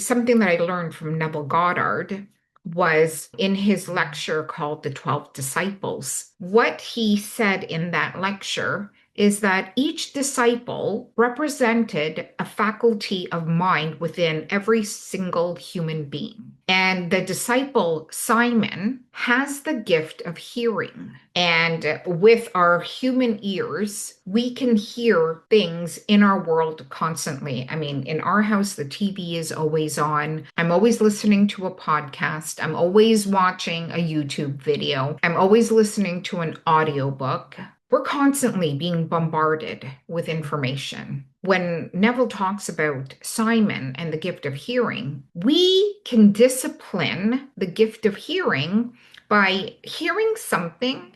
something that I learned from Neville Goddard was in his lecture called The 12 Disciples. What he said in that lecture is that each disciple represented a faculty of mind within every single human being. And the disciple, Simon, has the gift of hearing. And with our human ears, we can hear things in our world constantly. I mean, in our house, the TV is always on. I'm always listening to a podcast. I'm always watching a YouTube video. I'm always listening to an audiobook. We're constantly being bombarded with information. When Neville talks about Simon and the gift of hearing, we can discipline the gift of hearing by hearing something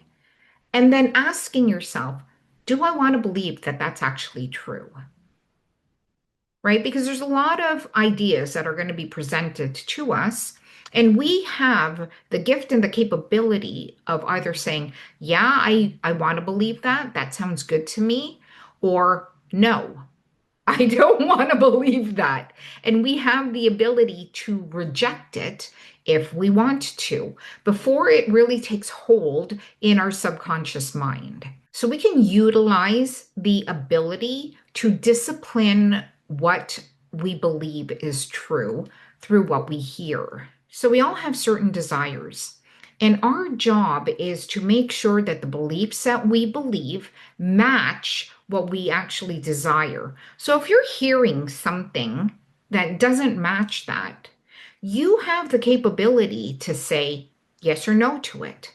and then asking yourself, do I want to believe that that's actually true? Right? Because there's a lot of ideas that are going to be presented to us. And we have the gift and the capability of either saying, yeah, I want to believe that. That sounds good to me. Or no, I don't want to believe that. And we have the ability to reject it if we want to, before it really takes hold in our subconscious mind. So we can utilize the ability to discipline what we believe is true through what we hear. So we all have certain desires. And our job is to make sure that the beliefs that we believe match what we actually desire. So if you're hearing something that doesn't match that, you have the capability to say yes or no to it.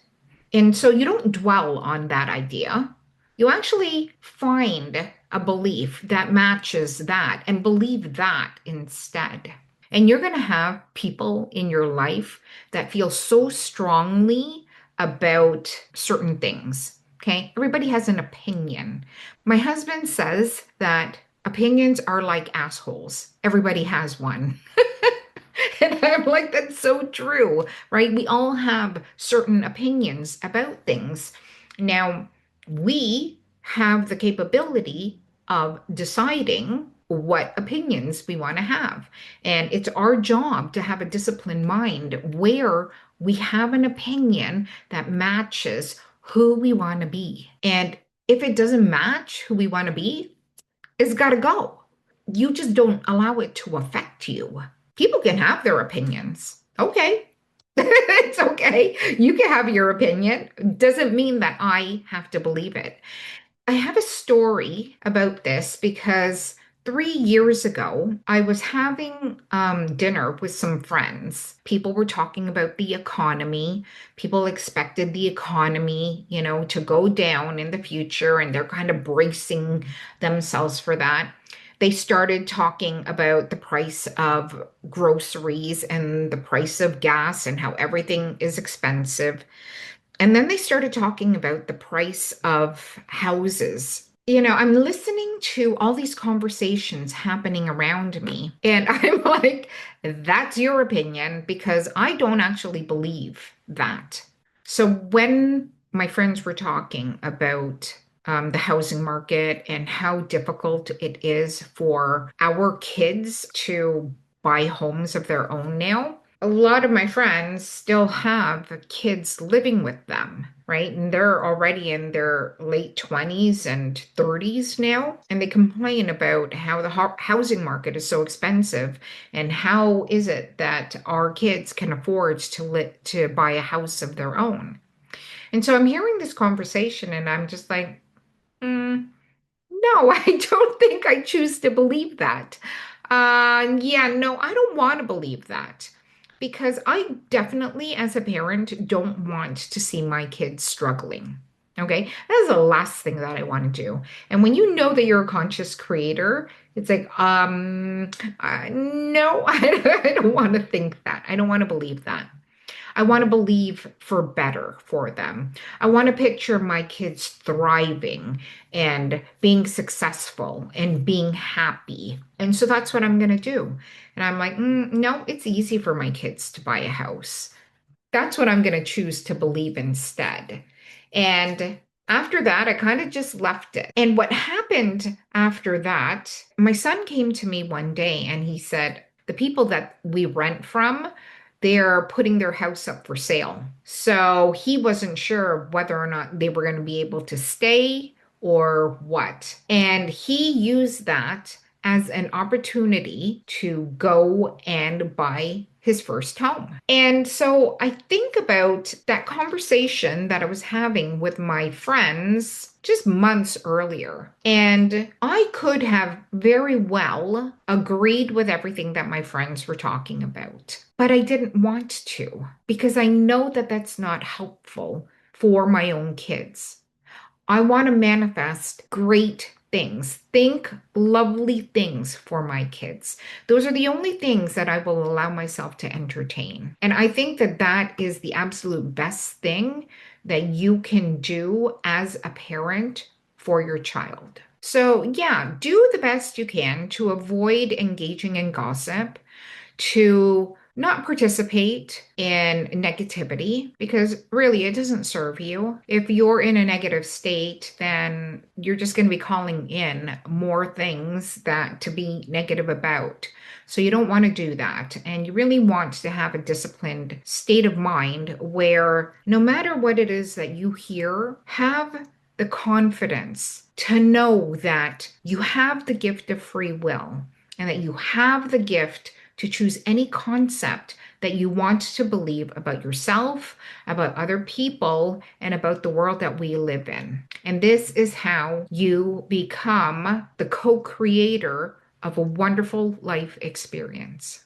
And so you don't dwell on that idea. You actually find a belief that matches that and believe that instead. And you're going to have people in your life that feel so strongly about certain things. Okay. Everybody has an opinion. My husband says that opinions are like assholes. Everybody has one. And I'm like, that's so true, right? We all have certain opinions about things. Now, we have the capability of deciding what opinions we want to have. And it's our job to have a disciplined mind where we have an opinion that matches who we want to be. And if it doesn't match who we want to be, it's got to go. You just don't allow it to affect you. People can have their opinions. Okay. It's okay. You can have your opinion. Doesn't mean that I have to believe it. I have a story about this because 3 years ago, I was having dinner with some friends. People were talking about the economy. People expected the economy, to go down in the future, and they're kind of bracing themselves for that. They started talking about the price of groceries and the price of gas and how everything is expensive. And then they started talking about the price of houses. I'm listening to all these conversations happening around me, and I'm like, that's your opinion because I don't actually believe that. So when my friends were talking about the housing market and how difficult it is for our kids to buy homes of their own now, a lot of my friends still have kids living with them, right? And they're already in their late 20s and 30s now. And they complain about how the housing market is so expensive and how is it that our kids can afford to buy a house of their own. And so I'm hearing this conversation and I'm just like, no, I don't think I choose to believe that. Yeah, no, I don't want to believe that because I definitely, as a parent, don't want to see my kids struggling. Okay, that's the last thing that I want to do. And when you know that you're a conscious creator, it's like, no, I don't want to think that. I don't want to believe that. I want to believe for better for them. I want to picture my kids thriving and being successful and being happy. And so that's what I'm going to do. And I'm like, no, it's easy for my kids to buy a house. That's what I'm going to choose to believe instead. And after that, I kind of just left it. And what happened after that, my son came to me one day and he said, the people that we rent from, they're putting their house up for sale. So he wasn't sure whether or not they were going to be able to stay or what. And he used that as an opportunity to go and buy his first home. And so I think about that conversation that I was having with my friends just months earlier. And I could have very well agreed with everything that my friends were talking about, but I didn't want to because I know that that's not helpful for my own kids. I want to manifest great things, think lovely things for my kids. Those are the only things that I will allow myself to entertain. And I think that that is the absolute best thing that you can do as a parent for your child. So, yeah, do the best you can to avoid engaging in gossip, to not participate in negativity because really it doesn't serve you. If you're in a negative state, then you're just going to be calling in more things that to be negative about. So you don't want to do that. And you really want to have a disciplined state of mind where no matter what it is that you hear, have the confidence to know that you have the gift of free will and that you have the gift to choose any concept that you want to believe about yourself, about other people, and about the world that we live in. And this is how you become the co creator of a wonderful life experience.